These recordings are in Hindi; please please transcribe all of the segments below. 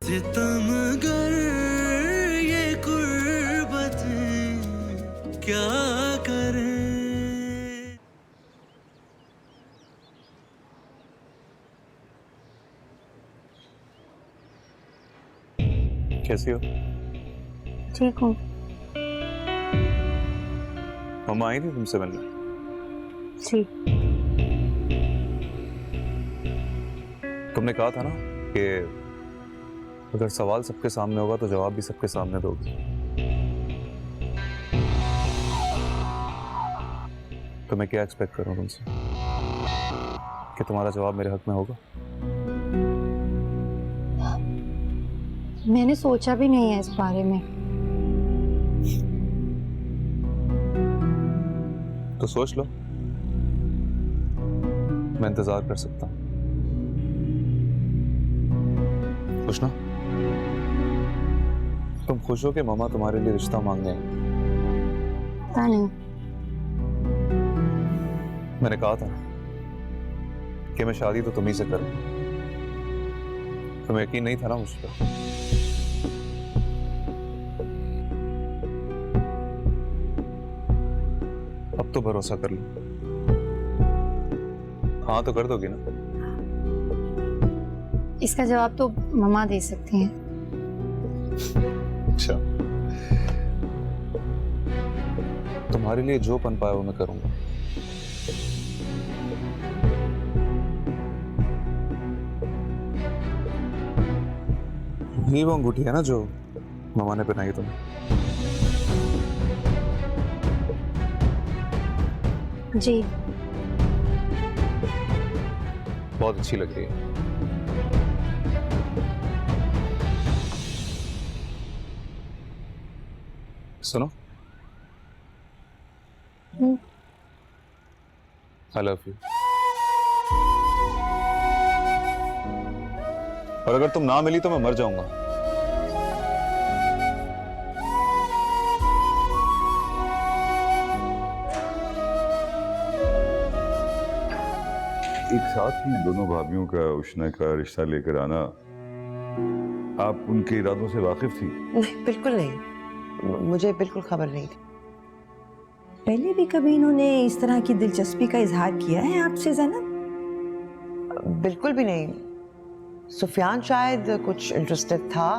सितमगर ये गुर्बतें क्या करें। कैसी हो? ठीक हूँ। मम्मा आई थी तुमसे मिलने? जी। तुमने कहा था ना कि अगर सवाल सबके सामने होगा तो जवाब भी सबके सामने दोगे। तो मैं क्या एक्सपेक्ट करूं तुमसे कि तुम्हारा जवाब मेरे हक में होगा? मैंने सोचा भी नहीं है इस बारे में। तो सोच लो, मैं इंतजार कर सकता हूं। खुश ना? तुम खुश हो कि मामा तुम्हारे लिए रिश्ता मांगने आई? पता नहीं। मैंने कहा था कि मैं शादी तो तुम्ही से करूं। तुम्हें यकीन नहीं था ना मुझ पर? अब तो भरोसा कर लो। हाँ तो कर दोगी ना? इसका जवाब तो मम्मा दे सकती हैं। अच्छा, तुम्हारे लिए जो बन पाया वो मैं करूंगा। ये वो अंगूठी है ना जो मामा ने पहनाई तुम्हें? जी। बहुत अच्छी लग रही है। सुनो, आई लव यू। और अगर तुम ना मिली तो मैं मर जाऊंगा। एक साथ ही दोनों भाभियों का उष्णा का रिश्ता लेकर आना, आप उनके इरादों से वाकिफ थी? नहीं, बिल्कुल नहीं। मुझे बिल्कुल खबर नहीं थी। पहले भी कभी इन्होंने इस तरह की दिलचस्पी का इजहार किया है आपसे ज़ैनब? बिल्कुल भी नहीं। सुफियान शायद कुछ इंटरेस्टेड था,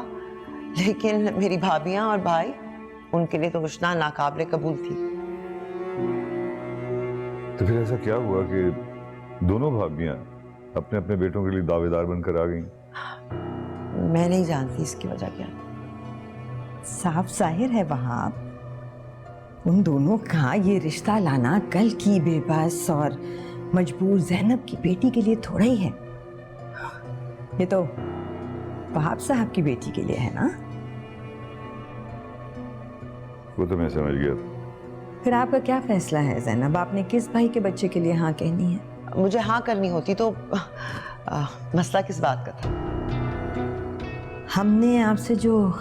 लेकिन मेरी भाभियां और भाई, उनके लिए तो उष्णा नाकाबिले कबूल थी। तो फिर ऐसा क्या हुआ कि दोनों भाभियां अपने अपने बेटों के लिए दावेदार बनकर आ गईं? मैं नहीं जानती इसकी वजह क्या। साफ जाहिर है वहां उन दोनों का ये रिश्ता लाना कल की बेबस और मजबूर ज़ैनब की बेटी के लिए थोड़ा ही है। ये तो वहाब साहब की बेटी के लिए है ना? वो तो मैं समझ गया। फिर आपका क्या फैसला है ज़ैनब? आपने किस भाई के बच्चे के लिए हाँ कहनी है? मुझे हाँ करनी होती तो मसला किस बात का था? हमने आपसे जो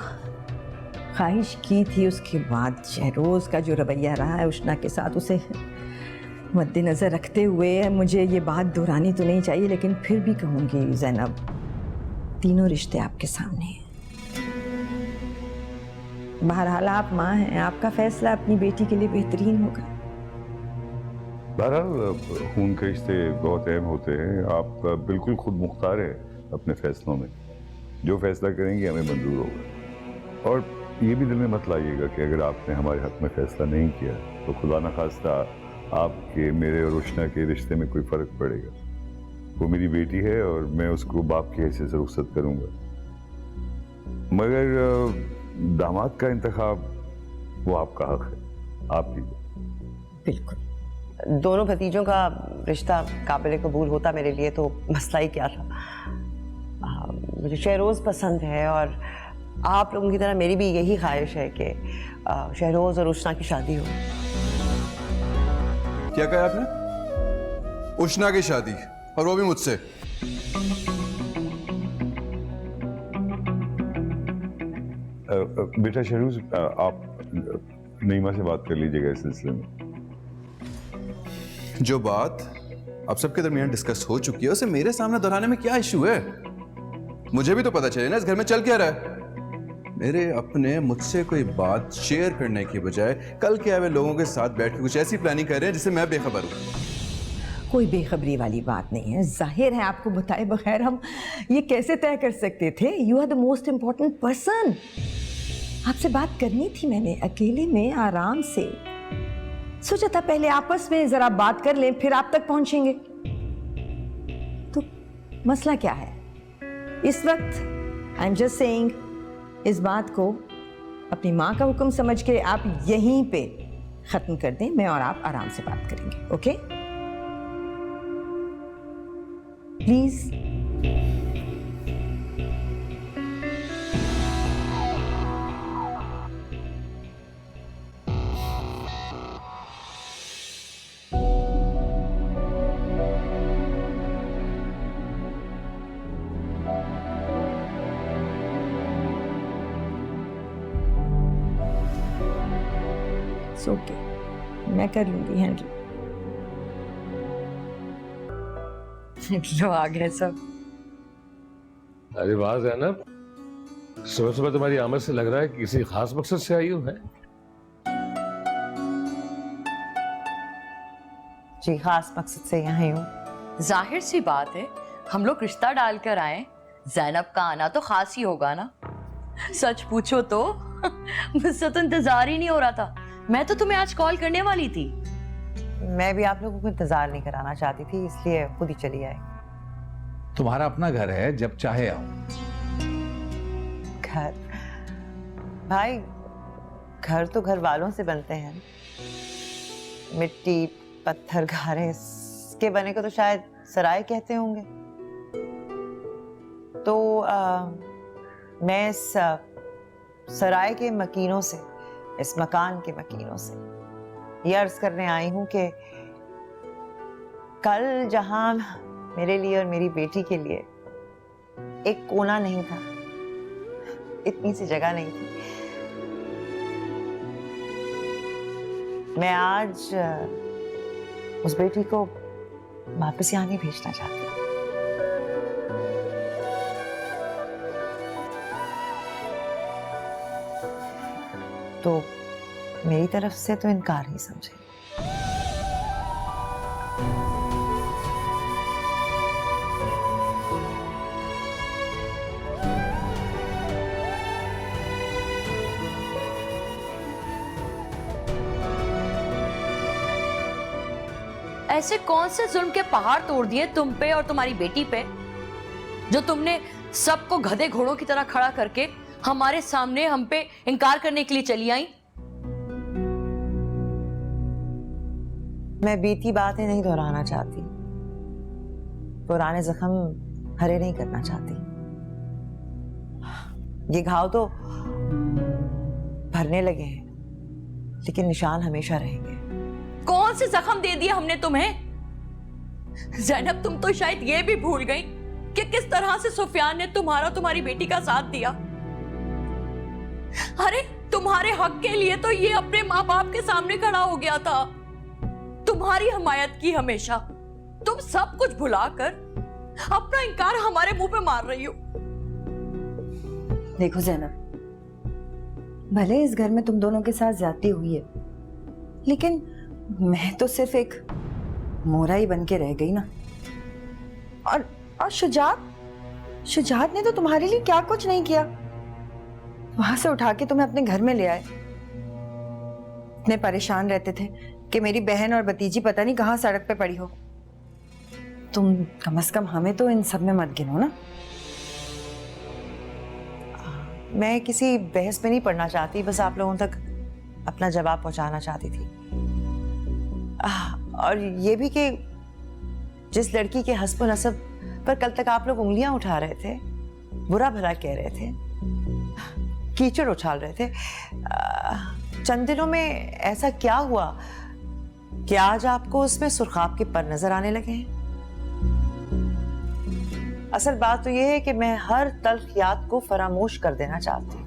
ख्वाहिश की थी उसके बाद शहरोज़ का जो रवैया रहा है उष्णा के साथ, उसे मद्देनज़र रखते हुए मुझे ये बात दोहरानी तो नहीं चाहिए, लेकिन फिर भी कहूँगी ज़ैनब, तीनों रिश्ते आपके सामने हैं। बहरहाल आप माँ हैं, आपका फैसला अपनी बेटी के लिए बेहतरीन होगा। बहरहाल खून के रिश्ते बहुत अहम होते हैं। आप बिल्कुल खुद मुख्तार है अपने फैसलों में। जो फैसला करेंगे हमें मंजूर होगा। और ये भी दिल में मत लाइएगा कि अगर आपने हमारे हक में फैसला नहीं किया तो खुदा न खास्ता आपके, मेरे और उष्णा के रिश्ते में कोई फ़र्क पड़ेगा। वो मेरी बेटी है और मैं उसको बाप की हैसियत से रुखसत करूँगा। मगर दामाद का इंतखाब वो आपका हक है, आप कीजिए। बिल्कुल। दोनों भतीजों का रिश्ता काबिल कबूल होता मेरे लिए तो मसला ही क्या था। मुझे शहरोज़ पसंद है और आप लोगों की तरह मेरी भी यही ख्वाहिश है कि शहरोज़ और उष्णा की शादी हो। क्या कहा आपने? उष्णा की शादी, और वो भी मुझसे? बेटा शहरोज़, आप नईमा से बात कर लीजिएगा इस सिलसिले में। जो बात आप सबके दरमियान डिस्कस हो चुकी है उसे मेरे सामने दोहराने में क्या इशू है? मुझे भी तो पता चले ना इस घर में चल क्या रहा है। मेरे अपने मुझसे कोई बात शेयर करने की बजाय कल के आए हुए लोगों के साथ बैठ के कुछ ऐसी प्लानिंग कर रहे हैं जिससे मैं बेखबर हूं। कोई बेखबरी वाली बात नहीं है। जाहिर है आपको बताए बगैर हम ये कैसे तय कर सकते थे। You are the most important person. आपसे बात करनी थी मैंने अकेले में आराम से। सोचा था पहले आपस में जरा बात कर लें फिर आप तक पहुंचेंगे। तो मसला क्या है इस वक्त? आई एम जस्ट सेइंग इस बात को अपनी माँ का हुक्म समझ के आप यहीं पे खत्म कर दें। मैं और आप आराम से बात करेंगे। Okay please. ओके मैं कर लूंगी हैंडल। लो आ गए सब। अरे वाह ज़ैनब, सुबह सुबह तुम्हारी आमद से लग रहा है कि किसी खास मकसद से आई हो है। जी खास मकसद से यहाँ हूँ। जाहिर सी बात है हम लोग रिश्ता डालकर आए, ज़ैनब का आना तो खास ही होगा ना। सच पूछो तो मुझसे तो इंतजार ही नहीं हो रहा था। मैं तो तुम्हें आज कॉल करने वाली थी। मैं भी आप लोगों को इंतजार नहीं कराना चाहती थी, इसलिए खुद ही चली आई। तुम्हारा अपना घर है, जब चाहे आओ। घर भाई, घर तो घर वालों से बनते हैं। मिट्टी पत्थर गारे इसके बने को तो शायद सराय कहते होंगे। तो मैं इस सराय के मकीनों से, इस मकान के मकीनों से ये अर्ज करने आई हूं कि कल जहां मेरे लिए और मेरी बेटी के लिए एक कोना नहीं था, इतनी सी जगह नहीं थी, मैं आज उस बेटी को वापस यहाँ नहीं भेजना चाहती। तो मेरी तरफ से तो इनकार ही समझे। ऐसे कौन से जुल्म के पहाड़ तोड़ दिए तुम पे और तुम्हारी बेटी पे, जो तुमने सबको गधे घोड़ों की तरह खड़ा करके हमारे सामने हम पे इनकार करने के लिए चली आई? मैं बीती बातें नहीं दोहराना चाहती, पुराने जख्म हरे नहीं करना चाहती। ये घाव तो भरने लगे हैं, लेकिन निशान हमेशा रहेंगे। कौन से जख्म दे दिए हमने तुम्हें? ज़ैनब, तुम तो शायद ये भी भूल गई कि किस तरह से सुफियान ने तुम्हारा तुम्हारी बेटी का साथ दिया। अरे तुम्हारे हक के लिए तो ये अपने माँ बाप के सामने खड़ा हो गया था, तुम्हारी हिमायत की हमेशा। तुम सब कुछ भुलाकर अपना इनकार हमारे मुंह पे मार रही हो। देखो ज़ैनब, भले इस घर में तुम दोनों के साथ ज्यादती हुई है, लेकिन मैं तो सिर्फ एक मोरा ही बन के रह गई ना। और शुजात ने तो तुम्हारे लिए क्या कुछ नहीं किया। वहां से उठा के तुम्हें अपने घर में ले आए। इतने परेशान रहते थे कि मेरी बहन और भतीजी पता नहीं कहां सड़क पे पड़ी हो। तुम कम से कम हमें तो इन सब में मत गिनो ना। मैं किसी बहस में नहीं पढ़ना चाहती, बस आप लोगों तक अपना जवाब पहुंचाना चाहती थी। और ये भी कि जिस लड़की के हस्ब नसब पर कल तक आप लोग उंगलियां उठा रहे थे, बुरा भला कह रहे थे, कीचड़ उछाल रहे थे, चंद दिनों में ऐसा क्या हुआ कि आज आपको उसमें सुर्खाब के पर नजर आने लगे हैं? असल बात तो ये है कि मैं हर तल्खियात को फरामोश कर देना चाहती हूँ,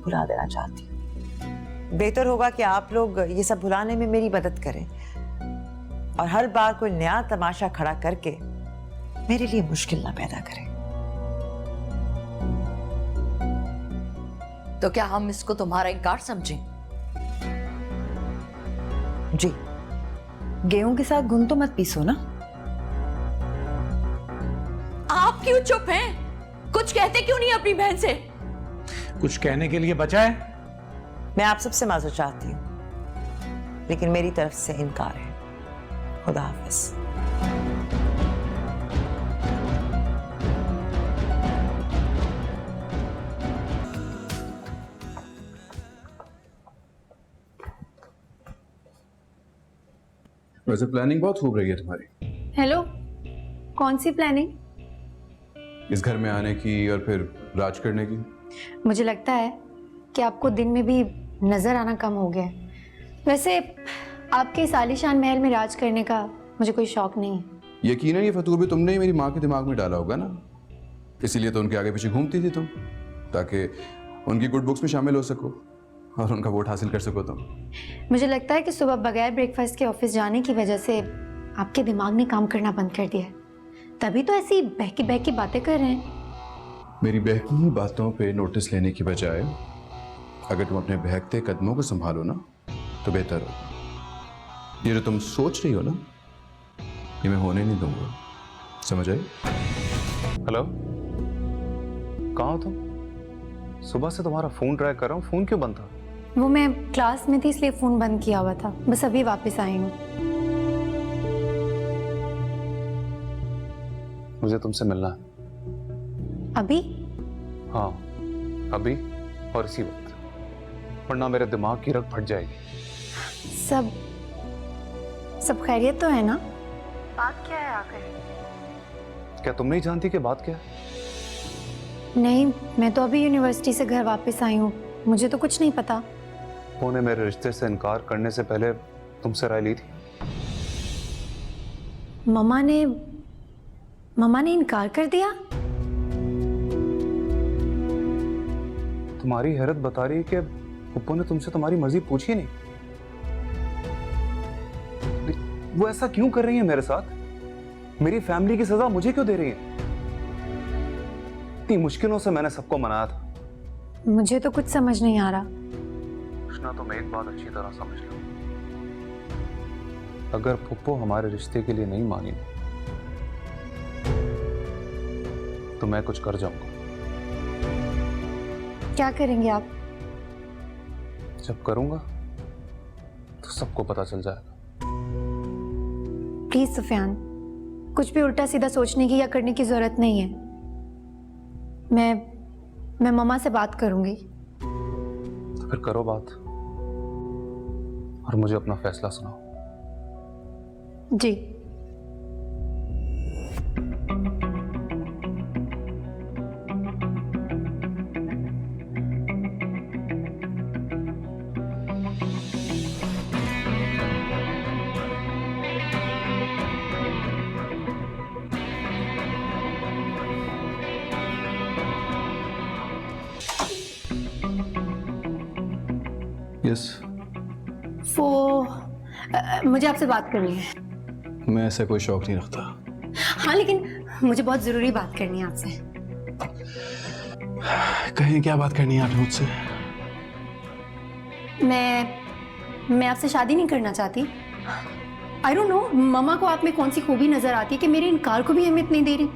भुला देना चाहती हूँ। बेहतर होगा कि आप लोग ये सब भुलाने में मेरी मदद करें और हर बार कोई नया तमाशा खड़ा करके मेरे लिए मुश्किल ना पैदा करें। तो क्या हम इसको तुम्हारा इनकार समझें? जी, गेहूं के साथ गुण तो मत पीसो ना। आप क्यों चुप हैं? कुछ कहते क्यों नहीं अपनी बहन से? कुछ कहने के लिए बचा है? मैं आप सबसे माजूर चाहती हूँ, लेकिन मेरी तरफ से इनकार है। खुदा हाफिज। वैसे प्लानिंग बहुत खूब रही है तुम्हारी, हेलो, कौन सी प्लानिंग? इस घर में आने की और फिर राज करने की। मुझे लगता है कि आपको दिन में भी नजर आना कम हो गया है। वैसे आपके इस आलीशान महल में राज करने का मुझे कोई शौक नहीं है। यकीनन ये फतूर भी तुमने ही मेरी माँ के दिमाग में डाला होगा ना, इसीलिए तो उनके आगे पीछे घूमती थी तुम, ताकि उनकी गुड बुक्स में शामिल हो सको और उनका वोट हासिल कर सको तुम। मुझे लगता है कि सुबह बगैर ब्रेकफास्ट के ऑफिस जाने की वजह से आपके दिमाग ने काम करना बंद कर दिया है, तभी तो ऐसी बहकी बातें कर रहे हैं। मेरी बहकी ही बातों पे नोटिस लेने की बजाय अगर तुम अपने बहकते कदमों को संभालो ना तो बेहतर हो। ये जो तुम सोच रही हो ना, ये मैं होने नहीं दूंगा, समझ आई? हेलो, कहाँ हो तुम? सुबह से तुम्हारा फोन ट्राई कर रहा हूँ, फोन क्यों बंद था? वो मैं क्लास में थी इसलिए फोन बंद किया हुआ था, बस अभी वापस आई हूँ। मुझे तुमसे मिलना है। अभी? हाँ, अभी और इसी वक्त, वरना मेरे दिमाग की रग फट जाएगी। सब खैरियत तो है ना? बात क्या है आखिर? क्या तुम नहीं जानती कि बात क्या है? नहीं, मैं तो अभी यूनिवर्सिटी से घर वापस आई हूँ, मुझे तो कुछ नहीं पता। उन्होंने मेरे रिश्ते से इनकार करने से पहले तुमसे राय ली थी। मम्मा ने इनकार कर दिया? तुम्हारी हैरत बता रही है कि पप्पू ने तुमसे तुम्हारी मर्जी पूछी नहीं। वो ऐसा क्यों कर रही है मेरे साथ? मेरी फैमिली की सजा मुझे क्यों दे रही है? इतनी मुश्किलों से मैंने सबको मनाया था। मुझे तो कुछ समझ नहीं आ रहा। कृष्णा, तुम एक बात अच्छी तरह समझ लो, अगर पप्पू हमारे रिश्ते के लिए नहीं मानी तो मैं कुछ कर जाऊंगा। क्या करेंगे आप? जब करूंगा तो सबको पता चल जाएगा। प्लीज सुफियान, कुछ भी उल्टा सीधा सोचने की या करने की जरूरत नहीं है। मैं मम्मा से बात करूंगी। तो फिर करो बात और मुझे अपना फैसला सुनाओ। जी। यस, मुझे आपसे बात करनी है। मैं ऐसा कोई शौक नहीं रखता। हाँ, लेकिन मुझे बहुत जरूरी बात करनी है आपसे। कहें क्या बात करनी है आपने मुझसे? मैं आपसे शादी नहीं करना चाहती। आई डोंट नो, मम्मा को आप में कौन सी खूबी नजर आती है कि मेरे इनकार को भी अहमियत नहीं दे रही।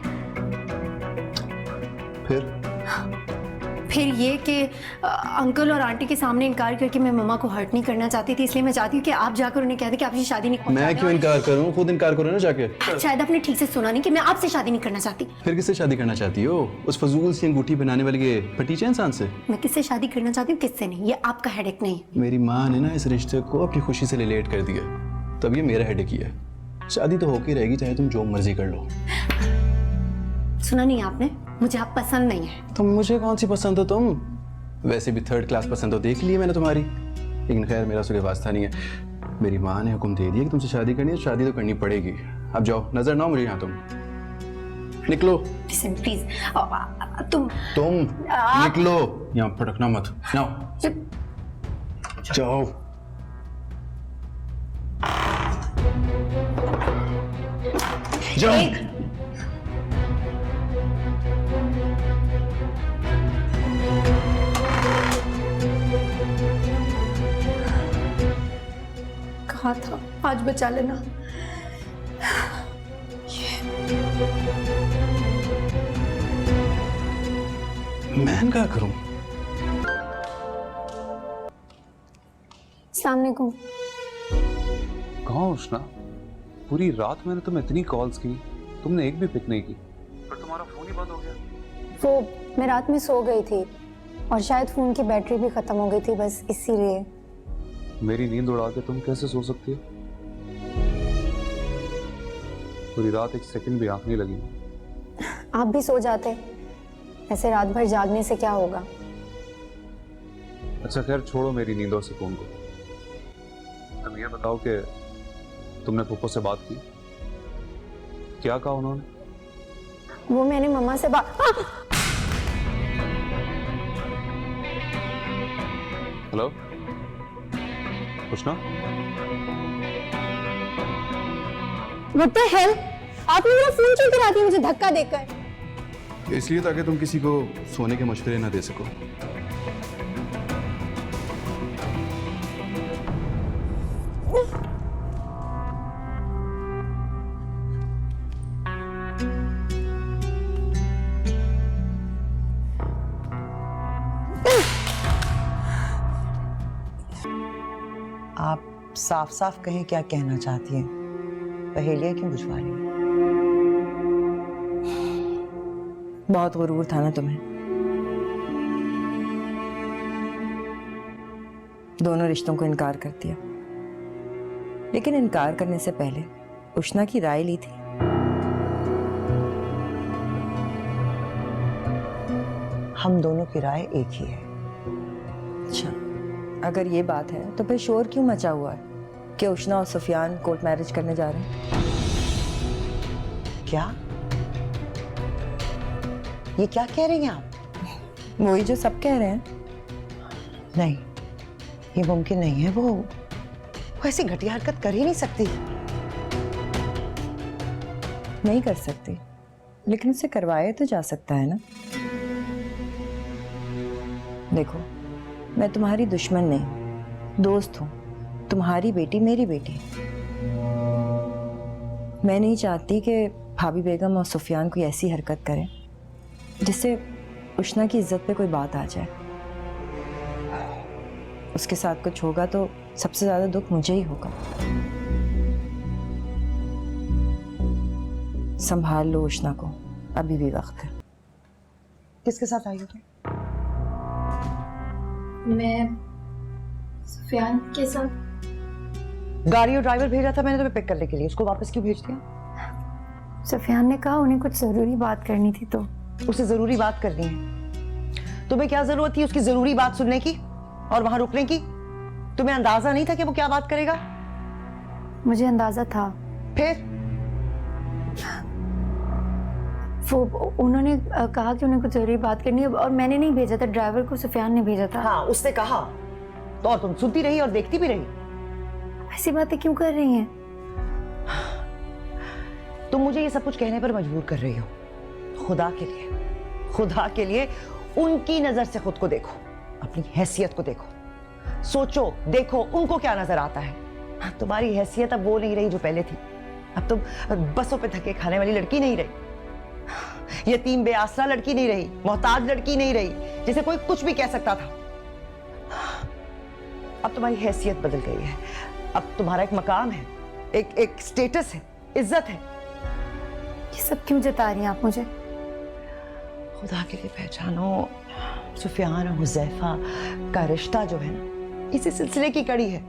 फिर ये कि अंकल और आंटी के सामने इनकार करके मैं मम्मा को हर्ट नहीं करना चाहती थी, इसलिए मैं चाहती हूँ कि आप जाकर उन्हें कह दें कि आपसे शादी नहीं करना। मैं क्यों इनकार करूं? खुद इनकार करो ना जाके। शायद आपने ठीक से सुना नहीं कि मैं आपसे शादी नहीं करना चाहती। फिर किससे शादी करना चाहती हो? उस फजूल सी अंगूठी बनाने वाले के फटीचे इंसान से? मैं किससे शादी करना चाहती हूँ, किससे नहीं, ये आपका हेडेक नहीं। मेरी माँ ने ना इस रिश्ते को अपनी खुशी से रिलेट कर दिया, तब ये मेरा हेडेक ही है। शादी तो होके रहेगी, चाहे तुम जो मर्जी कर लो। सुना नहीं आपने? मुझे आप पसंद नहीं है। तुम मुझे कौन सी पसंद हो? तुम वैसे भी थर्ड क्लास पसंद हो, देख ली है मैंने तुम्हारी, लेकिन खैर मेरा उसके वास्ता नहीं है। मेरी माँ ने हुक्म दे दिया कि तुमसे शादी करनी है, शादी तो करनी पड़ेगी। अब जाओ, नजर ना हो मुझे यहाँ, तुम निकलो। प्लीज तुम निकलो, यहाँ भटकना मत। जाओ। जाओ। कहा था, आज बचा लेना। मैं क्या करूं? अस्सलाम वालेकुम। कहाँ हो उष्णा? पूरी रात मैंने तुम्हें इतनी कॉल्स की, तुमने एक भी पिक नहीं की, पर तुम्हारा फोन ही बंद हो गया। वो मैं रात में सो गई थी और शायद फोन की बैटरी भी खत्म हो गई थी, बस इसीलिए। मेरी नींद उड़ा के तुम कैसे सो सकती हो? पूरी रात एक सेकंड भी आंख नहीं लगी। आप भी सो जाते, ऐसे रात भर जागने से क्या होगा। अच्छा खैर छोड़ो मेरी नींदों से फोन को। तुम ये बताओ कि तुमने पप्पू से बात की? क्या कहा उन्होंने? वो मैंने मम्मा से बात। Hello Ushana? What the hell? आपने मेरा फोन क्यों गिरा दिया मुझे धक्का देकर? इसलिए ताकि तुम किसी को सोने के मशवरे ना दे सको। आप साफ साफ कहें क्या कहना चाहती हैं? पहेलियां क्यों बुझवा रही हैं? बहुत गुरूर था ना तुम्हें। दोनों रिश्तों को इनकार कर दिया, लेकिन इनकार करने से पहले उष्णा की राय ली थी। हम दोनों की राय एक ही है। अच्छा, अगर ये बात है तो फिर शोर क्यों मचा हुआ है कि उष्णा और सुफियान कोर्ट मैरिज करने जा रहे हैं? क्या? ये क्या कह रही हैं आप? वही जो सब कह रहे हैं। नहीं, ये मुमकिन नहीं है। वो ऐसी घटिया हरकत कर ही नहीं सकती। नहीं कर सकती, लेकिन उसे करवाया तो जा सकता है ना। देखो, मैं तुम्हारी दुश्मन नहीं, दोस्त हूं। तुम्हारी बेटी मेरी बेटी। मैं नहीं चाहती कि भाभी बेगम और सुफियान कोई ऐसी हरकत करें जिससे उष्णा की इज्जत पे कोई बात आ जाए। उसके साथ कुछ होगा तो सबसे ज्यादा दुख मुझे ही होगा। संभाल लो उष्णा को, अभी भी वक्त है। किसके साथ आई हो तुम? मैं सुफियान के साथ। गाड़ी और ड्राइवर भेजा था मैंने तुम्हें पिक करने के लिए, उसको वापस क्यों भेज दिया? सुफियान ने कहा उन्हें कुछ जरूरी बात करनी थी, तो उसे जरूरी बात करनी है। तुम्हें क्या जरूरत थी उसकी जरूरी बात सुनने की और वहां रुकने की? तुम्हें अंदाजा नहीं था कि वो क्या बात करेगा? मुझे अंदाजा था। फिर वो उन्होंने कहा कि उन्हें कुछ जरूरी बात करनी है और मैंने नहीं भेजा था, ड्राइवर को सुफियान ने भेजा था। हाँ, उसने कहा तो और तुम सुनती रही और देखती भी रही। ऐसी बातें क्यों कर रही हैं? तुम मुझे ये सब कुछ कहने पर मजबूर कर रही हो। खुदा के लिए उनकी नजर से खुद को देखो, अपनी हैसियत को देखो, सोचो, देखो उनको क्या नजर आता है। तुम्हारी हैसियत अब वो नहीं रही जो पहले थी। अब तुम बसों पे धक्के खाने वाली लड़की नहीं रही, यतीम बेआसरा लड़की नहीं रही, मोहताज लड़की नहीं रही जिसे कोई कुछ भी कह सकता था। अब तुम्हारी हैसियत बदल गई है। अब तुम्हारा एक मकाम है, एक स्टेटस है, इज्जत है। ये सब क्यों जता रही हैं आप मुझे? खुदा के लिए पहचानो, सुफियान और हुज़ैफा का रिश्ता जो है ना, इसी सिलसिले की कड़ी है।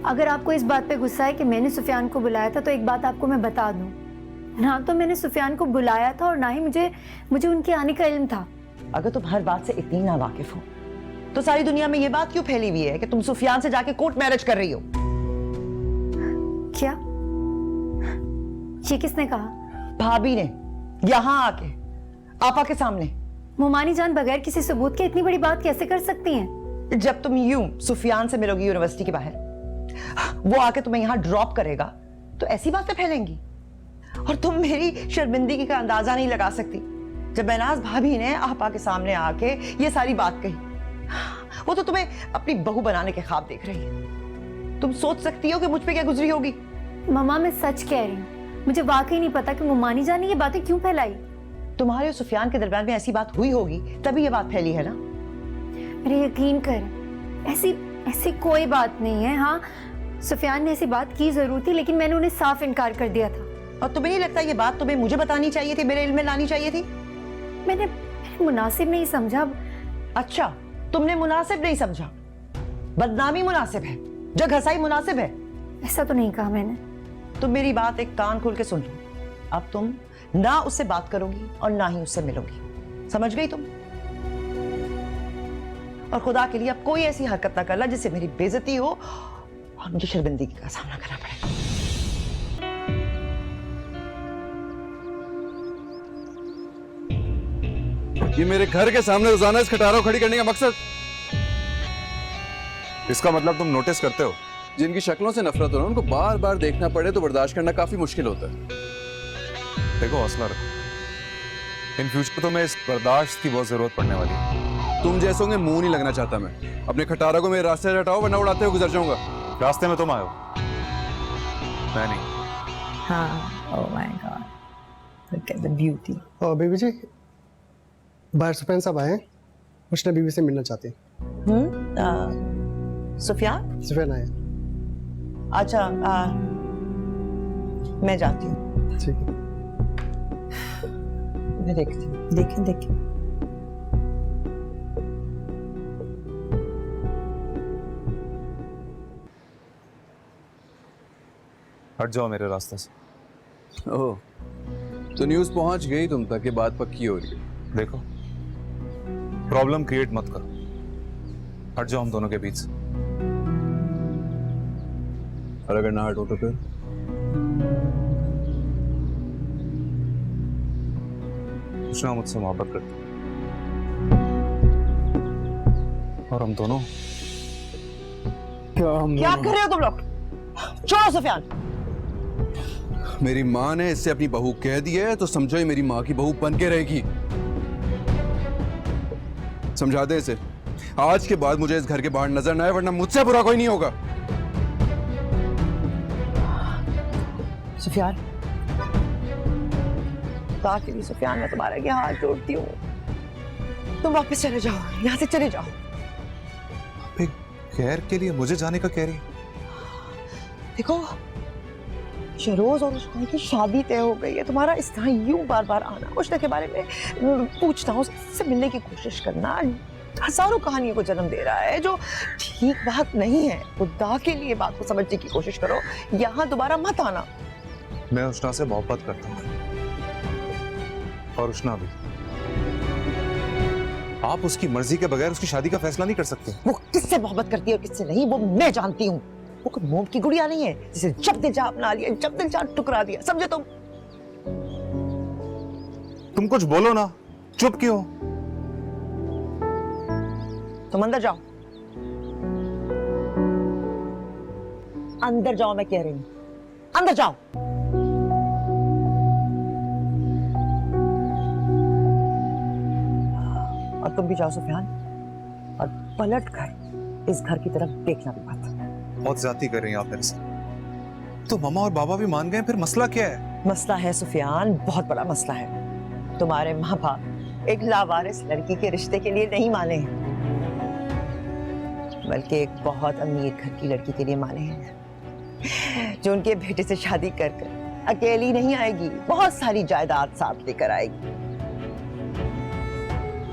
अगर आपको इस बात पे गुस्सा है कि मैंने सुफियान को बुलाया था, तो एक बात आपको मैं बता दूं, ना तो मैंने सुफियान को बुलाया था और ना ही मुझे उनके आने का इल्म था। अगर तुम हर बात से इतनी ना वाकिफ हो तो सारी दुनिया में ये बात क्यों फैली हुई है कि तुम सुफियान से जाके कोर्ट मैरिज कर रही हो? क्या? ये किसने कहा? भाभी ने, यहाँ आके, आपा के सामने। मोमानी जान बगैर किसी सबूत के इतनी बड़ी बात कैसे कर सकती हैं? जब तुम यूं सुफियान से मिलोगी यूनिवर्सिटी के बाहर, वो आके तुम्हें यहाँ ड्रॉप करेगा तो ऐसी बातें फैलेंगी और तुम मेरी शर्मिंदगी का अंदाजा नहीं लगा सकती जब बेनाज भाभी ने आपा के सामने आके ये सारी बात कही। वो तो तुम्हें अपनी बहू बनाने के ख्वाब देख रही है। तुम सोच सकती हो कि मुझ पे क्या गुजरी होगी? मम्मा मैं सच कह रही हूँ, मुझे वाकई नहीं पता कि मुमानी जान ने ये बातें क्यों फैलाई। तुम्हारे और सुफियान के दरमियान में ऐसी बात हुई होगी तभी ये बात फैली है ना? मेरे यकीन कर, ऐसी ऐसी कोई बात नहीं है। हाँ, सुफियान ने ऐसी बात की जरूर थी, लेकिन मैंने उन्हें साफ इनकार कर दिया था। और तुम्हें नहीं लगता ये बात तुम्हें मुझे बतानी चाहिए थी, मेरे इल्म में लानी चाहिए थी? मैंने मुनासिब नहीं समझा। अच्छा, तुमने मुनासिब नहीं समझा? बदनामी मुनासिब है, जग हसाई मुनासिब है। ऐसा तो नहीं कहा मैंने। तुम मेरी बात एक कान खोल के सुन लो। अब तुम ना उससे बात करोगी और ना ही उससे मिलोगी, समझ गई तुम? और खुदा के लिए अब कोई ऐसी हरकत ना करना जिससे मेरी बेइज्जती हो और मुझे शर्मिंदगी का सामना करना पड़े। ये मेरे घर के सामने रोजाना इस खटारा को खड़ी करने का मकसद? इसका मतलब तुम नोटिस करते हो? जिनकी शक्लों से नफरत हो ना उनको बार बार देखना पड़े तो बर्दाश्त करना काफी मुश्किल होता है। देखो हौसला रखो, इन फ्यूचर तुम्हें इस बर्दाश्त की बहुत जरूरत पड़ने वाली है। तुम जैसों के मुंह नहीं लगना चाहता मैं। अपने खटारा को मेरे रास्ते से हटाओ वरना उड़ाते हुए गुजर जाऊंगा। रास्ते में तुम आए हो, मैं नहीं। हाँ, oh my God, look at the beauty. और बीबी जी, बाहर सुफियान साहब आए हैं, उसने बीबी से मिलना चाहते हैं। सुफियान? सुफियान आए। अच्छा, मैं जाती हूँ। ठीक है, मैं देखती हूँ। देखें देखें। हट जाओ मेरे रास्ते से। ओह, तो न्यूज़ पहुंच गई तुम तक, ये बात पक्की हो रही है। देखो, प्रॉब्लम क्रिएट मत करो, हट जाओ हम दोनों के बीच से। और अगर ना हटो तो फिर? कृष्णा मुझसे मोहब्बत करती और हम दोनों क्या कर रहे हो तुम लोग? छोड़ो सुफियान। मेरी माँ ने इससे अपनी बहू कह दी है तो समझो ये मेरी माँ की बहू बन के रहेगी। समझा दे इसे, आज के बाद मुझे इस घर के बाहर नजर ना आए वरना मुझसे बुरा कोई नहीं होगा। सुफियान, ताकि भी सुफियान, मैं तुम्हारे आगे हाथ जोड़ती हूँ, तुम वापस चले जाओ, यहाँ से चले जाओ। खैर के लिए मुझे जाने का कह रही? देखो, शहरोज और उसका की शादी तय हो गई है, तुम्हारा इस तरह यूं बार बार आना, उष्णा के बारे में पूछना, उससे मिलने की कोशिश करना हजारों कहानियों को जन्म दे रहा है जो ठीक बात नहीं है। खुदा के लिए बात को समझने की कोशिश करो, यहाँ दोबारा मत आना। मैं उष्णा से मोहब्बत करता हूँ और उष्णा भी। आप उसकी मर्जी के बगैर उसकी शादी का फैसला नहीं कर सकते। वो किससे मोहब्बत करती है और किससे नहीं वो मैं जानती हूँ। वो कोई मोम की गुड़िया नहीं है जिसे जब दिल चाह अपना लिया, जब दिल चाह टुकरा दिया, समझे तुम? तुम कुछ बोलो ना, चुप क्यों? तुम अंदर जाओ, अंदर जाओ, मैं कह रही हूँ, अंदर जाओ। और तुम भी जाओ सुफियान, और पलट कर इस घर की तरफ देखना भी मत। बहुत ज्यादती कर रही हैं आप मेरे साथ। तो मामा और बाबा भी मान गए, फिर मसला क्या है? मसला है सुफियान, बहुत बड़ा मसला है। तुम्हारे माँ बाप एक लावारिस लड़की के रिश्ते के लिए नहीं माने हैं, बल्कि एक बहुत अमीर घर की लड़की के लिए माने हैं, जो उनके बेटे से शादी कर अकेली नहीं आएगी, बहुत सारी जायदाद साथ लेकर आएगी।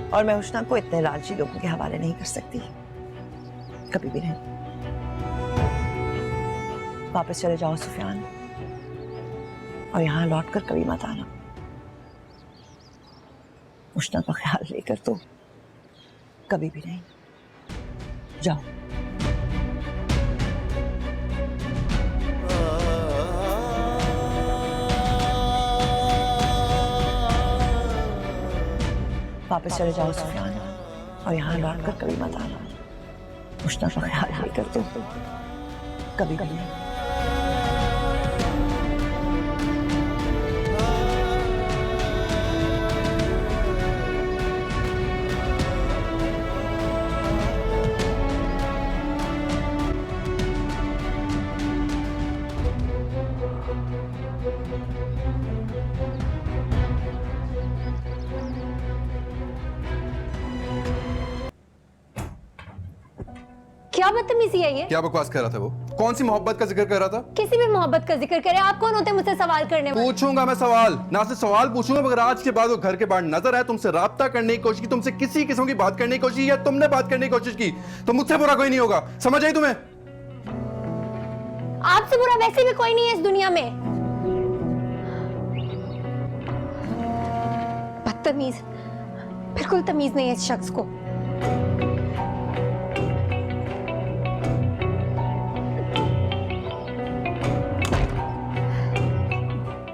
और मैं उष्णा को इतने लालची लोगों के हवाले नहीं कर सकती, कभी भी नहीं। वापस चले जाओ सुफियान, और यहाँ लौटकर कभी मत आना। उष्णा का ख्याल लेकर तो कभी भी नहीं। जाओ। वापस चले जाओ सुफियान, और यहाँ लौटकर कभी मत आना। उष्णा का ख्याल लेकर तो कभी भी नहीं। क्या बदतमीजी है ये? क्या बकवास कर रहा था वो? कौन सी मोहब्बत का जिक्र कर रहा था? किसी भी मोहब्बत का जिक्र करे, आप कौन होते हैं मुझसे सवाल करने वाले? पूछूंगा मैं सवाल, ना सिर्फ सवाल पूछूंगा मगर आज के बाद वो घर के बाहर नजर आए, तुमसे राब्ता करने की कोशिश की, तुमसे किसी किस्म की बात करने की कोशिश की या तुमने बात करने की कोशिश की तो मुझसे बुरा कोई नहीं होगा, समझ आई तुम्हें? आपसे बुरा वैसे भी कोई नहीं है इस दुनिया में। बदतमीज, बिल्कुल तमीज नहीं है इस शख्स को।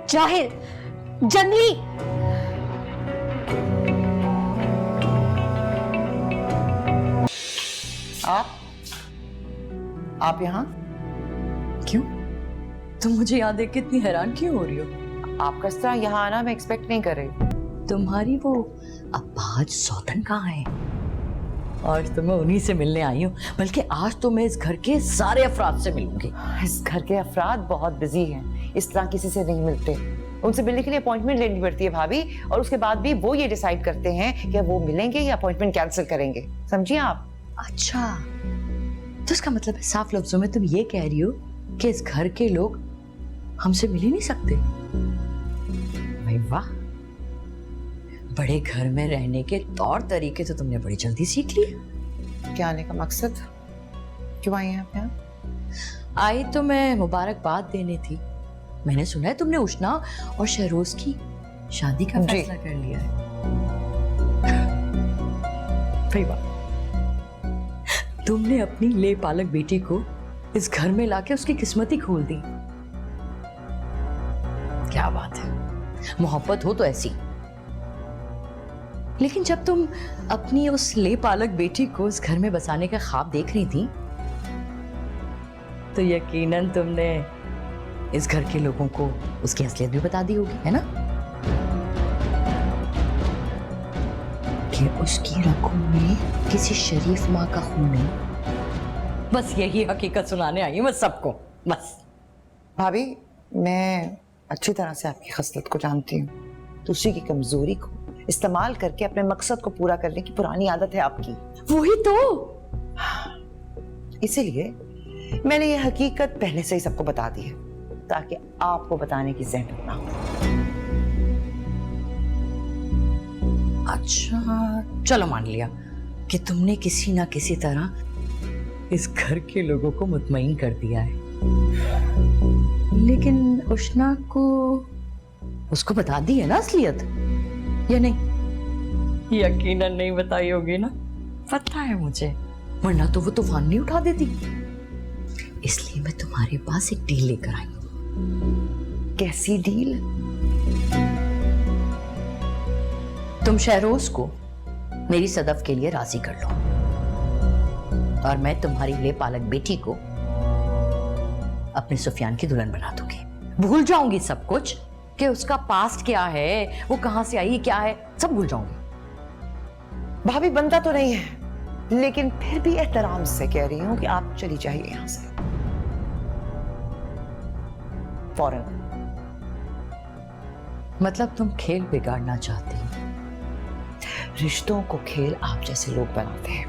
जाहिल, जंगली। आप यहाँ क्यों? तुम मुझे यहाँ देख के इतनी हैरान क्यों हो रही हो? आपका इस तरह यहाँ आना मैं एक्सपेक्ट नहीं कर रही। तुम्हारी वो अब्बाज सौतन कहाँ है? आज तो मैं उन्हीं से मिलने आई हूँ, बल्कि आज तो मैं इस घर के सारे अफराद से मिलूंगी। इस घर के अफराद बहुत बिजी हैं, इस तरह किसी से नहीं मिलते। उनसे मिलने के लिए अपॉइंटमेंट लेनी पड़ती है भाभी, और उसके बाद भी वो ये डिसाइड करते हैं कि वो मिलेंगे या अपॉइंटमेंट कैंसिल करेंगे, समझिए आप? अच्छा, तो इसका मतलब है साफ लफ्जों में तुम ये कह रही हो कि इस घर के लोग हमसे मिल ही नहीं सकते? भाई वाह, बड़े घर में रहने के तौर तरीके तो तुमने बड़ी जल्दी सीख लिए। क्या आने का मकसद? क्यों आई हैं आप यहाँ? आई तो मैं मुबारकबाद देने थी। मैंने सुना है तुमने उष्णा और शहरोज की शादी का फैसला कर लिया है। भाई वाह, तुमने अपनी ले पालक बेटी को इस घर में लाके उसकी किस्मत ही खोल दी। क्या बात है, मोहब्बत हो तो ऐसी। लेकिन जब तुम अपनी उस ले पालक बेटी को इस घर में बसाने का ख्वाब देख रही थी तो यकीनन तुमने इस घर के लोगों को उसकी असलियत भी बता दी होगी, है ना? कि उसकी रगों में किसी शरीफ माँ का खून है। बस यही हकीकत सुनाने आई हूँ मैं सबको, बस। भाभी, मैं अच्छी तरह से आपकी खसलत को जानती हूँ। दूसरी की कमजोरी को इस्तेमाल करके अपने मकसद को पूरा करने की पुरानी आदत है आपकी। वही तो, इसीलिए मैंने ये हकीकत पहले से ही सबको बता दी है ताकि आपको बताने की ज़हमत ना हो। अच्छा चलो, मान लिया कि तुमने किसी ना किसी तरह इस घर के लोगों को मुतमईन कर दिया है, लेकिन उष्णा को उसको बता दी है ना असलियत, या नहीं? यकीनन नहीं बताई होगी ना? पता है मुझे, वरना तो वो तूफान नहीं उठा देती। इसलिए मैं तुम्हारे पास एक डील लेकर आई हूं। कैसी डील? तुम शहरोज को मेरी सदफ के लिए राजी कर लो और मैं तुम्हारी ले पालक बेटी को अपने सुफियान की दुल्हन बना दूंगी। भूल जाऊंगी सब कुछ कि उसका पास्ट क्या है, वो कहां से आई, क्या है, सब भूल जाऊंगी। भाभी, बनता तो नहीं है, लेकिन फिर भी एहतराम से कह रही हूं कि आप चली जाइए यहां से फौरन। मतलब तुम खेल बिगाड़ना चाहती हो? रिश्तों को खेल आप जैसे लोग बनाते हैं,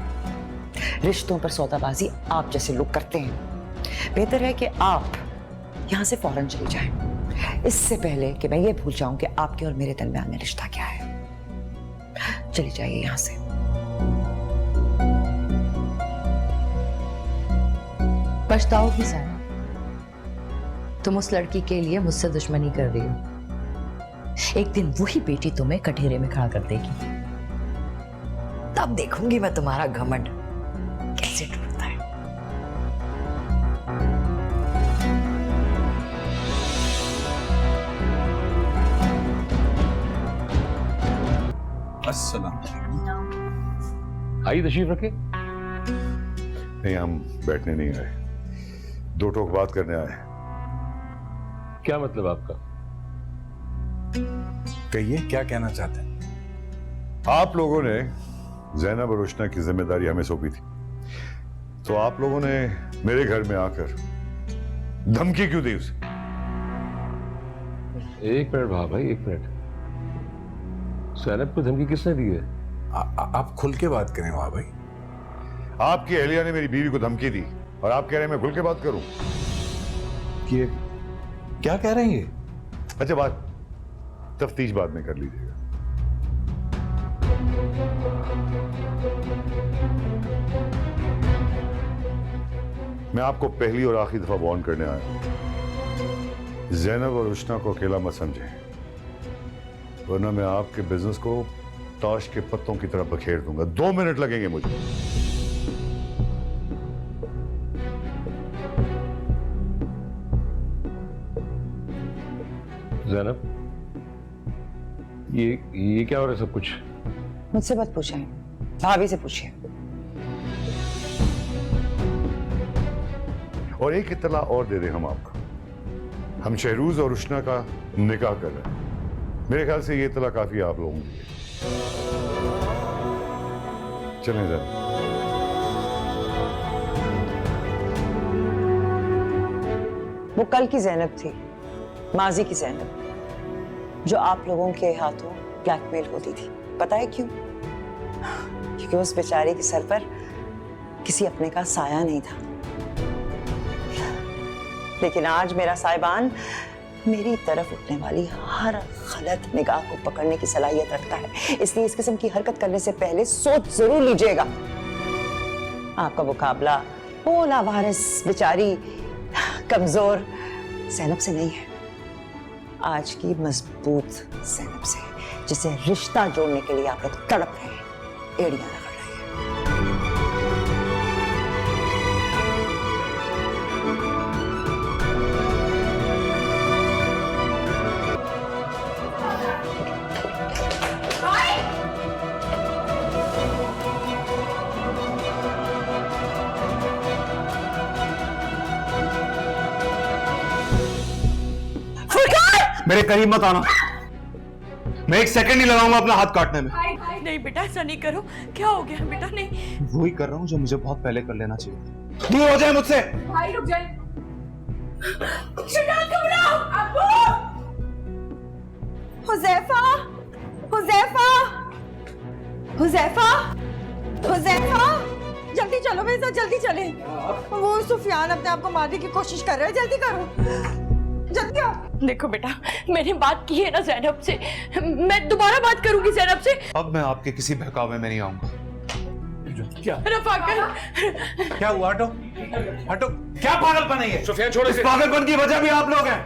रिश्तों पर सौदाबाजी आप जैसे लोग करते हैं। बेहतर है कि आप यहां से फौरन चली जाएं, इससे पहले कि मैं ये भूल जाऊं कि आपके और मेरे दरमियान में रिश्ता क्या है। चली जाइए यहां से। पछताओगी ज़रा, तुम उस लड़की के लिए मुझसे दुश्मनी कर रही हो। एक दिन वही बेटी तुम्हें कटघरे में खड़ा कर देगी, तब देखूंगी मैं तुम्हारा घमंड कैसे टूटता है। अस्सलाम। आइए तशरीफ रखे। नहीं, हम बैठने नहीं आए, दो टोक बात करने आए। क्या मतलब आपका? कहिए, क्या कहना चाहते हैं? आप लोगों ने ज़ैनब और उष्णा की जिम्मेदारी हमें सौंपी थी, तो आप लोगों ने मेरे घर में आकर धमकी क्यों दी उसे? एक मिनट भाई, एक मिनट। सैनब को धमकी किसने दी है? आप खुल के बात करें वहां भाई। आपकी अहलिया ने मेरी बीवी को धमकी दी और आप कह रहे हैं मैं खुल के बात करूं? ये क्या कह रहे हैं ये? अच्छा, बात तफ्तीश बाद में कर लीजिएगा। मैं आपको पहली और आखिरी दफा वार्न करने आया हूं, ज़ैनब और रुशना को अकेला मत समझें, वरना मैं आपके बिजनेस को ताश के पत्तों की तरह बखेर दूंगा। 2 मिनट लगेंगे मुझे। ज़ैनब, ये क्या हो रहा है सब कुछ? मुझसे मत पूछें, भाभी से पूछिए। और एक इत्तला और दे दें हम आपको, हम शहरूज और रुशना का निकाह कर रहे हैं। मेरे ख्याल से ये इत्तला काफी आप लोगों के लिए। चलें जरा। वो कल की ज़ैनब थी, माजी की ज़ैनब, जो आप लोगों के हाथों ब्लैकमेल होती थी। पता है क्यों? क्योंकि उस बेचारे के सर पर किसी अपने का साया नहीं था। लेकिन आज मेरा साहिबान मेरी तरफ उठने वाली हर गलत निगाह को पकड़ने की सलाहियत रखता है, इसलिए इस किस्म की हरकत करने से पहले सोच जरूर लीजिएगा। आपका मुकाबला भोला वारिस बेचारी कमजोर ज़ैनब से नहीं है, आज की मजबूत ज़ैनब से, जिसे रिश्ता जोड़ने के लिए आप लोग तड़प रहे हैं, एड़ियां रगड़ रहे हैं। मेरे करीब मत आना, मैं 1 सेकंड नहीं लगाऊंगा अपना हाथ काटने में। नहीं बेटा, ऐसा नहीं करो। क्या हो गया बेटा? नहीं, वही कर रहा हूँ जो मुझे बहुत पहले कर लेना चाहिए। दूर हो जाए मुझसे। भाई रुक जाए। शिकार घबराओ अब्बू। हुज़ैफा, हुज़ैफा, हुज़ैफा, हुज़ैफा, जल्दी चलो मेरे साथ, जल्दी चले। वो सुफियान अपने आप को मारने की कोशिश कर रहा है, जल्दी करो, जल्दी आओ। देखो बेटा, मैंने बात की है ना ज़ैनब से, मैं दोबारा बात करूंगी ज़ैनब से। अब मैं आपके किसी बहकावे में नहीं आऊंगा। क्या रफ़ाकत, क्या हुआ? हटो, हटो। क्या पागलपन है ये? सुफियान छोड़ो इसे। इस पागलपन की वजह भी आप लोग हैं।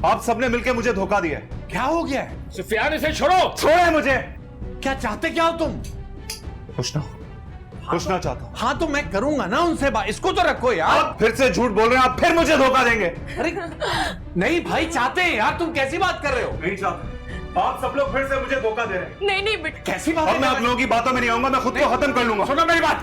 आप सबने मिलकर मुझे धोखा दिया है। क्या हो गया है? सुफियान, इसे छोड़ो। छोड़े मुझे। क्या चाहते क्या हो तुम? पूछना चाहता हूँ। हाँ तो मैं करूंगा ना उनसे बात, इसको तो रखो यार। आप फिर से झूठ बोल रहे हैं, आप फिर मुझे धोखा देंगे। अरे नहीं भाई, चाहते हैं यार, तुम कैसी बात कर रहे हो? नहीं चाहते, आप सब लोग फिर से मुझे धोखा दे रहे हैं। नहीं नहीं बेटा, कैसी बात अब है? मैं आप लोगों की बातों में नहीं आऊंगा, मैं खुद को खत्म कर लूंगा। सुनो मेरी बात।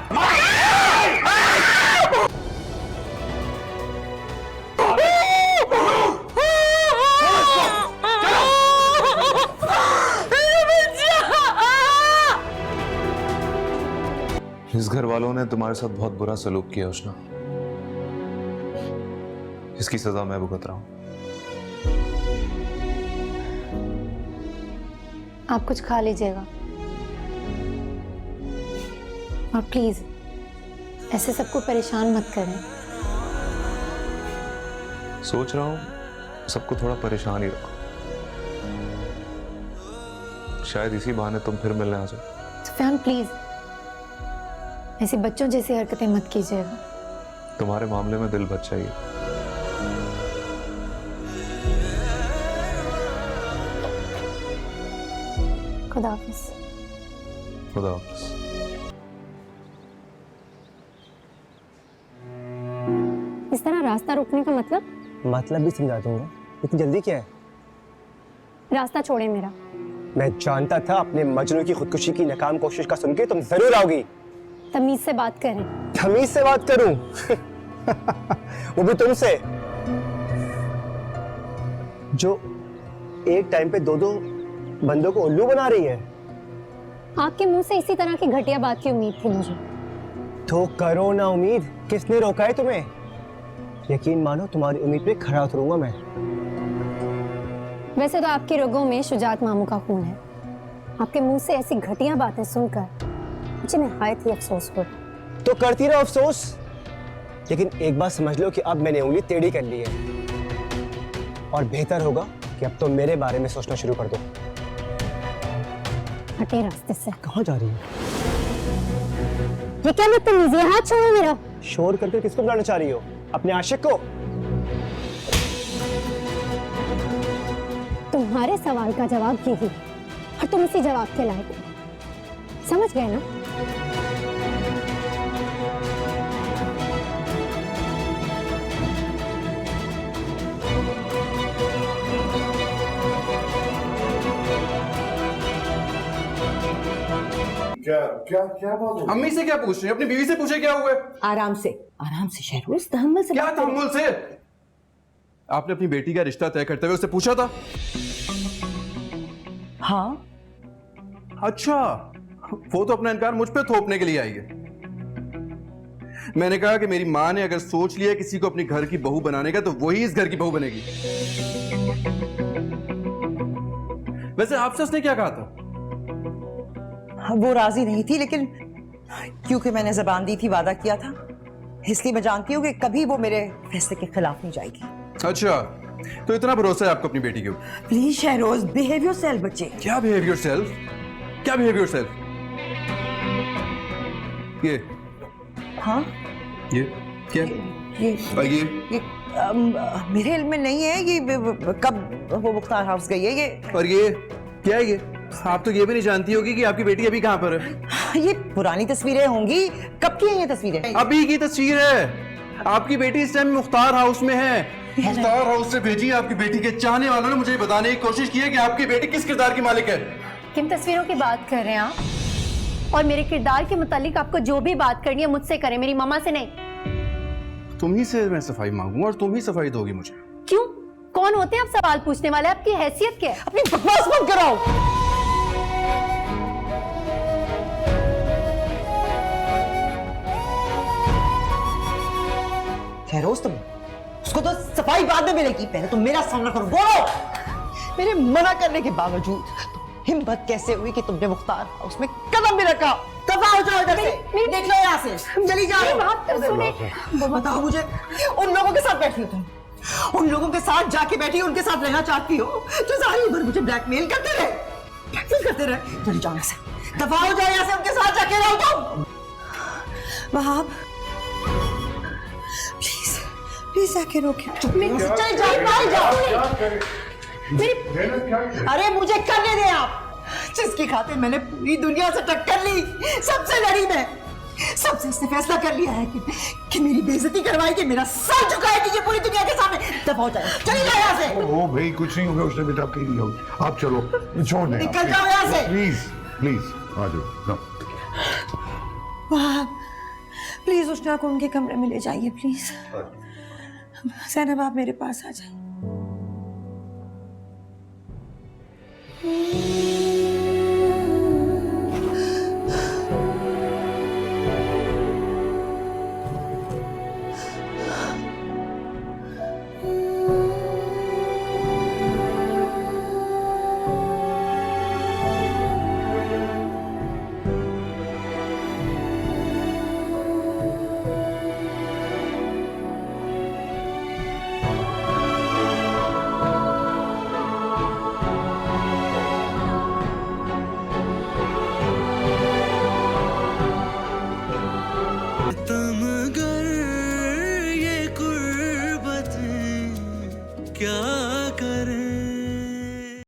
इस घर वालों ने तुम्हारे साथ बहुत बुरा सलूक किया उष्णा, इसकी सजा मैं भुगत रहा हूं। आप कुछ खा लीजिएगा और प्लीज ऐसे सबको परेशान मत करें। सोच रहा हूं सबको थोड़ा परेशान ही रखो, शायद इसी बहाने तुम फिर मिलने आ जाओ। सुफियान प्लीज ऐसे बच्चों जैसी हरकतें मत कीजिएगा। तुम्हारे मामले में दिल बच जाइए। खुदा हाफिज। खुदा हाफिज। इस तरह रास्ता रोकने का मतलब भी समझा दूंगा, इतनी जल्दी क्या है? रास्ता छोड़े मेरा। मैं जानता था अपने मजनू की खुदकुशी की नाकाम कोशिश का सुन के तुम जरूर आओगी। तमीज से बात करें। तमीज से बात करूं? वो भी तुमसे, जो एक टाइम पे 2-2 बंदों को उल्लू बना रही है। आपके मुंह से इसी तरह की घटिया बात की उम्मीद थी मुझे। तो करो ना उम्मीद, किसने रोका है तुम्हें? यकीन मानो तुम्हारी उम्मीद पे खरा उतरूंगा मैं। वैसे तो आपकी रगों में शुजात मामू का खून है। आपके मुंह से ऐसी घटिया बातें सुनकर मुझे निहायत ही अफसोस हो। तो करती रहो अफसोस, लेकिन एक बात समझ लो कि अब मैंने उंगली टेढ़ी कर ली है और बेहतर होगा कि अब तो मेरे बारे में सोचना शुरू कर दो। हटे रास्ते से। कहाँ जा रही हो? ये क्या बदतमीजी है? हाथ छोड़ो मेरा। शोर करके किसको बुलाना चाह रही हो? अपने आशिक को? तुम्हारे सवाल का जवाब यही है और तुम इसी जवाब के लायक हो। समझ गए ना? क्या बात? अम्मी से क्या पूछ रही है? अपनी बीवी से पूछे क्या हुआ है? आराम से शहरोज, तहम्मुल से क्या बात करो। तहम्मुल से? आपने अपनी बेटी का रिश्ता तय करते हुए उससे पूछा था? हाँ, अच्छा, वो तो अपना इनकार मुझ पे थोपने के लिए आई है। मैंने कहा कि मेरी माँ ने अगर सोच लिया किसी को अपने घर की बहू बनाने का तो वही इस घर की बहू बनेगी। वैसे आपसे उसने क्या कहा था? वो राजी नहीं थी, लेकिन क्योंकि मैंने जबान दी थी, वादा किया था, इसलिए मैं जानती हूँ कि कभी वो मेरे फैसले के खिलाफ नहीं जाएगी। अच्छा, तो इतना भरोसा है आपको अपनी बेटी के ऊपर? प्लीज शहरोज, बिहेव योरसेल्फ बच्चे। क्या बिहेव योरसेल्फ? क्या बिहेव योरसेल्फ? ये हाँ, ये क्या? ये और ये मेरे इल्म में नहीं है ये कब वो मुख्तार हाउस गई है। ये और ये क्या है? ये आप तो ये भी नहीं जानती होगी कि आपकी बेटी अभी कहाँ पर है। ये पुरानी तस्वीरें होंगी। कब की हैं ये तस्वीरें? अभी की तस्वीर है। आपकी बेटी इस टाइम मुख्तार हाउस में है। मुख्तार हाउस से भेजी आपकी बेटी के चाहने वालों ने मुझे बताने की कोशिश की है कि आपकी बेटी किस किरदार की मालिक है। किन तस्वीरों की बात कर रहे हैं आप? और मेरे किरदार के मुतालिक आपको जो भी बात करनी है मुझसे करें, मेरी मम्मा से नहीं। तुम ही से मैं सफाई मांगूंगा और तुम ही सफाई दोगी मुझे। क्यों? कौन होते हैं आप सवाल पूछने वाले? आपकी हैसियत क्या है? अपनी बकवास मत कराओ। शहरोज, तुम उसको तो सफाई बाद में मिलेगी, पहले तुम मेरा सामना करो। बोलो। मेरे मना करने के बावजूद हिम्मत कैसे हुई कि तुमने मुख्तार हाउस में कदम भी रखा? दफा हो जाओ इधर से। देख लो यहाँ से, चली जाओ। बात तो सुने। बताओ मुझे, उन लोगों के साथ बैठी हो तुम? उन लोगों के साथ जाके बैठी, उनके साथ रहना चाहती हो जो सारी उम्र मुझे ब्लैकमेल करते रहे, चली जाओ यहाँ से। दफा हो जाओ यहाँ से, उनके साथ जाके रहो तुम। वहाब, प्लीज प्लीज आके रोके। चल जाओ, बाहर जाओ। अरे मुझे करने दे आप। जिसकी खातिर मैंने पूरी दुनिया से टक्कर ली, सबसे लड़ी मैं, सबसे इसने फैसला कर लिया है कि मेरी बेइज्जती करवाएगी, मेरा सर झुकाएगी ये पूरी दुनिया के सामने। दफा हो जाए, चली जाओ यहाँ से। ओ भाई, कुछ नहीं होगा, उसने बेटा आपके लिए होगा। आप चलो, छोड़ दें। निकल जाओ यहाँ से। प्लीज प्लीज आ जाओ। वाह, प्लीज उष्णा को उनके कमरे में ले जाइए प्लीज। ज़ैनब, आप मेरे पास आ जाइए।